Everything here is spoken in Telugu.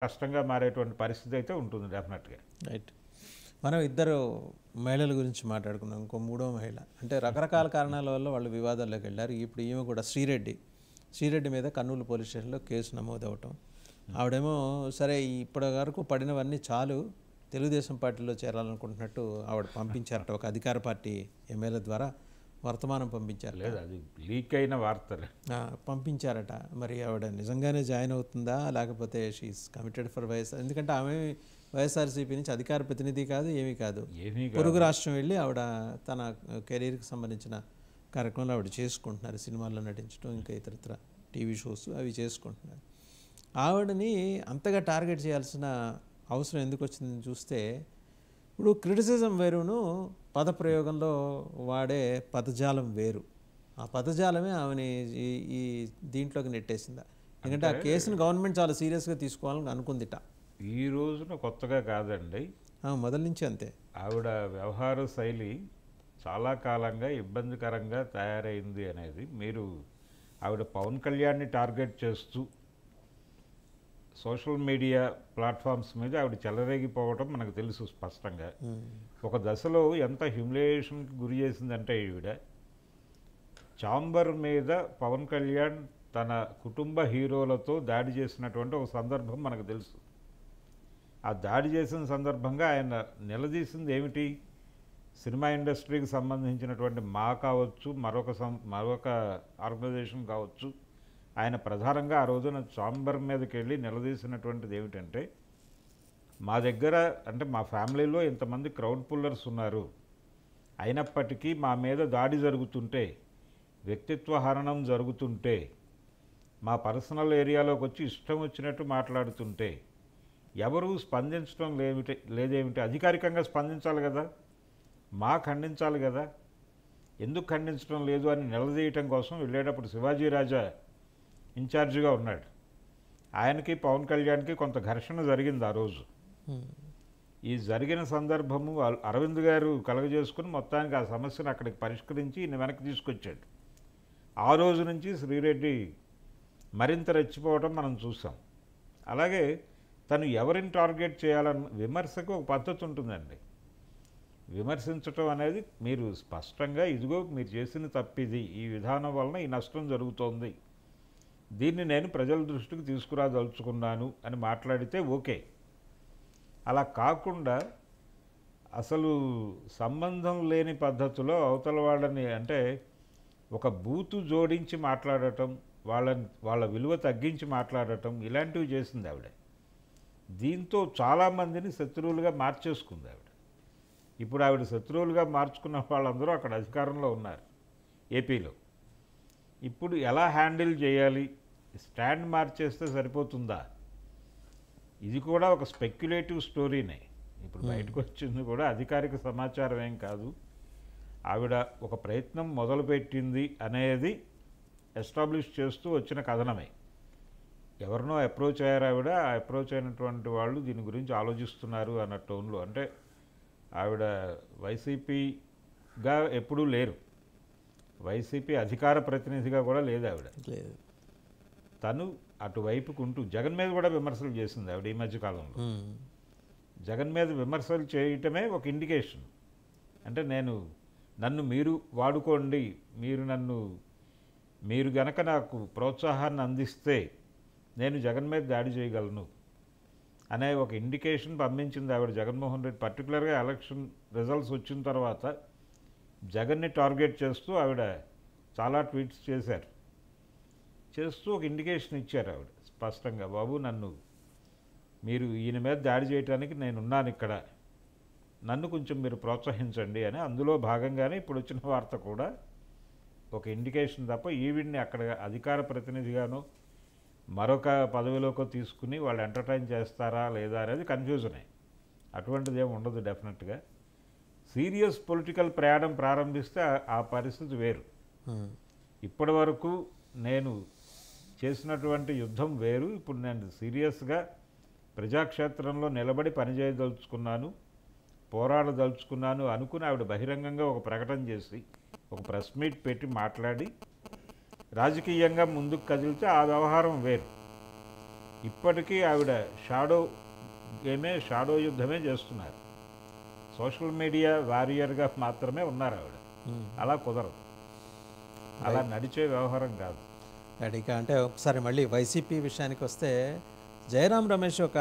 కష్టంగా మారేటువంటి పరిస్థితి అయితే ఉంటుంది డెఫినెట్గా. రైట్. మనం ఇద్దరు మహిళల గురించి మాట్లాడుకున్నాం. ఇంకో మూడో మహిళ అంటే రకరకాల కారణాల వల్ల వాళ్ళు వివాదాల్లోకి వెళ్ళారు. ఇప్పుడు ఈమె కూడా శ్రీరెడ్డి మీద కర్నూలు పోలీస్ స్టేషన్లో కేసు నమోదవటం. ఆవిడేమో సరే ఇప్పటి వరకు పడినవన్నీ చాలు, తెలుగుదేశం పార్టీలో చేరాలనుకుంటున్నట్టు ఆవిడ పంపించారట, ఒక అధికార పార్టీ ఎమ్మెల్యే ద్వారా వర్తమానం పంపించారు. లేదు, అది లీక్ అయిన వార్తలు. పంపించారట. మరి ఆవిడ నిజంగానే జాయిన్ అవుతుందా, లేకపోతే షీఈస్ కమిటెడ్ ఫర్ వైఎస్ఆర్? ఎందుకంటే ఆమె వైఎస్ఆర్సీపీ నుంచి అధికార ప్రతినిధి కాదు, ఏమీ కాదు. పొరుగు రాష్ట్రం వెళ్ళి ఆవిడ తన కెరీర్కి సంబంధించిన కార్యక్రమాలు ఆవిడ చేసుకుంటున్నారు. సినిమాల్లో నటించడం, ఇంకా ఇతరత్ర టీవీ షోస్ అవి చేసుకుంటున్నారు. ఆవిడని అంతగా టార్గెట్ చేయాల్సిన అవసరం ఎందుకు వచ్చిందని చూస్తే, ఇప్పుడు క్రిటిసిజం వేరును పదప్రయోగంలో వాడే పదజాలం వేరు. ఆ పదజాలమే ఆమెని ఈ దీంట్లోకి నెట్టేసిందా? ఎందుకంటే ఆ కేసును గవర్నమెంట్ చాలా సీరియస్గా తీసుకోవాలని అనుకుందిట. ఈ రోజున కొత్తగా కాదండి, మొదటి నుంచి అంతే. ఆవిడ వ్యవహార శైలి చాలా కాలంగా ఇబ్బందికరంగా తయారైంది అనేది మీరు ఆవిడ పవన్ కళ్యాణ్ని టార్గెట్ చేస్తూ సోషల్ మీడియా ప్లాట్ఫామ్స్ మీద ఆవిడ చెలరేగిపోవటం మనకు తెలుసు స్పష్టంగా. ఒక దశలో ఎంత హ్యూమిలియేషన్కి గురి చేసిందంటే ఈవిడ చాంబర్ మీద పవన్ కళ్యాణ్ తన కుటుంబ హీరోలతో దాడి చేసినటువంటి ఒక సందర్భం మనకు తెలుసు. ఆ దాడి చేసిన సందర్భంగా ఆయన నిలదీసింది ఏమిటి? సినిమా ఇండస్ట్రీకి సంబంధించినటువంటి మా కావచ్చు, మరొక ఆర్గనైజేషన్ కావచ్చు, ఆయన ప్రధానంగా ఆ రోజున చాంబర్ మీదకి వెళ్ళి నిలదీసినటువంటిది ఏమిటంటే, మా దగ్గర అంటే మా ఫ్యామిలీలో ఇంతమంది క్రౌడ్ పుల్లర్స్ ఉన్నారు, అయినప్పటికీ మా మీద దాడి జరుగుతుంటే, వ్యక్తిత్వ హరణం జరుగుతుంటే, మా పర్సనల్ ఏరియాలోకి వచ్చి ఇష్టం వచ్చినట్టు మాట్లాడుతుంటే ఎవరూ స్పందించడం లేదేమిటి? అధికారికంగా స్పందించాలి కదా, మా ఖండించాలి కదా, ఎందుకు ఖండించడం లేదు అని నిలదీయటం కోసం వెళ్ళేటప్పుడు శివాజీ రాజా ఇన్ఛార్జిగా ఉన్నాడు. ఆయనకి పవన్ కళ్యాణ్కి కొంత ఘర్షణ జరిగింది ఆ రోజు. ఈ జరిగిన సందర్భము అరవింద్ గారు కలగజేసుకుని మొత్తానికి ఆ సమస్యను అక్కడికి పరిష్కరించి ఈయన వెనక్కి తీసుకొచ్చాడు. ఆ రోజు నుంచి శ్రీరెడ్డి మరింత రెచ్చిపోవటం మనం చూసాం. అలాగే తను ఎవరిని టార్గెట్ చేయాలన్న విమర్శకు ఒక పద్ధతి ఉంటుందండి. విమర్శించటం అనేది మీరు స్పష్టంగా ఇదిగో మీరు చేసిన తప్పిది, ఈ విధానం వలన ఈ నష్టం జరుగుతోంది, దీన్ని నేను ప్రజల దృష్టికి తీసుకురాదలుచుకున్నాను అని మాట్లాడితే ఓకే. అలా కాకుండా అసలు సంబంధం లేని పద్ధతిలో అవతల వాళ్ళని అంటే ఒక బూతు జోడించి మాట్లాడటం, వాళ్ళ విలువ తగ్గించి మాట్లాడటం, ఇలాంటివి చేసింది ఆవిడ. దీంతో చాలామందిని శత్రువులుగా మార్చేసుకుంది ఆవిడ. ఇప్పుడు ఆవిడ శత్రువులుగా మార్చుకున్న వాళ్ళందరూ అక్కడ అధికారంలో ఉన్నారు ఏపీలో. ఇప్పుడు ఎలా హ్యాండిల్ చేయాలి? స్టాండ్ మార్చేస్తే సరిపోతుందా? ఇది కూడా ఒక స్పెక్యులేటివ్ స్టోరీనే. ఇప్పుడు బయటకు వచ్చింది కూడా అధికారిక సమాచారం ఏం కాదు. ఆవిడ ఒక ప్రయత్నం మొదలుపెట్టింది అనేది ఎస్టాబ్లిష్ చేస్తూ వచ్చిన కథనమే. ఎవరినో అప్రోచ్ అయ్యారు ఆవిడ, ఆ అప్రోచ్ అయినటువంటి వాళ్ళు దీని గురించి ఆలోచిస్తున్నారు అన్న టోన్లో. అంటే ఆవిడ వైసీపీగా ఎప్పుడూ లేరు, వైసీపీ అధికార ప్రతినిధిగా కూడా లేదు ఆవిడ. తను అటువైపుకు ఉంటూ జగన్ మీద కూడా విమర్శలు చేసింది ఆవిడ ఈ మధ్యకాలంలో. జగన్ మీద విమర్శలు చేయటమే ఒక ఇండికేషన్. అంటే నన్ను మీరు వాడుకోండి, మీరు గనక నాకు ప్రోత్సాహాన్ని అందిస్తే నేను జగన్ మీద దాడి చేయగలను అనే ఒక ఇండికేషన్ పంపించింది ఆవిడ జగన్మోహన్ రెడ్డి. పర్టికులర్గా ఎలక్షన్ రిజల్ట్స్ వచ్చిన తర్వాత జగన్ని టార్గెట్ చేస్తూ ఆవిడ చాలా ట్వీట్స్ చేస్తూ ఒక ఇండికేషన్ ఇచ్చారు ఆవిడ స్పష్టంగా, బాబు మీరు ఈయన మీద దాడి చేయడానికి నేనున్నాను ఇక్కడ, నన్ను కొంచెం మీరు ప్రోత్సహించండి అని. అందులో భాగంగానే ఇప్పుడు వచ్చిన వార్త కూడా ఒక ఇండికేషన్ తప్ప ఈవిడ్ని అక్కడ అధికార ప్రతినిధిగానో మరొక పదవిలోకి తీసుకుని వాళ్ళు ఎంటర్టైన్ చేస్తారా లేదా అనేది కన్ఫ్యూజనే. అటువంటిది ఏమి ఉండదు డెఫినెట్గా. సీరియస్ పొలిటికల్ ప్రయాణం ప్రారంభిస్తే ఆ పరిస్థితి వేరు. ఇప్పటి వరకు నేను చేసినటువంటి యుద్ధం వేరు, ఇప్పుడు నేను సీరియస్గా ప్రజాక్షేత్రంలో నిలబడి పనిచేయదలుచుకున్నాను, పోరాడదలుచుకున్నాను అనుకుని ఆవిడ బహిరంగంగా ఒక ప్రకటన చేసి ఒక ప్రెస్ మీట్ పెట్టి మాట్లాడి రాజకీయంగా ముందుకు కదిలితే ఆ వ్యవహారం వేరు. ఇప్పటికీ ఆవిడ షాడో యుద్ధమే చేస్తున్నారు. సోషల్ మీడియా వారియర్గా మాత్రమే ఉన్నారు ఆవిడ. అలా కుదరదు, అలా నడిచే వ్యవహారం కాదు. ఇక అంటే ఒకసారి మళ్ళీ వైసీపీ విషయానికి వస్తే, జయరాం రమేష్ ఒక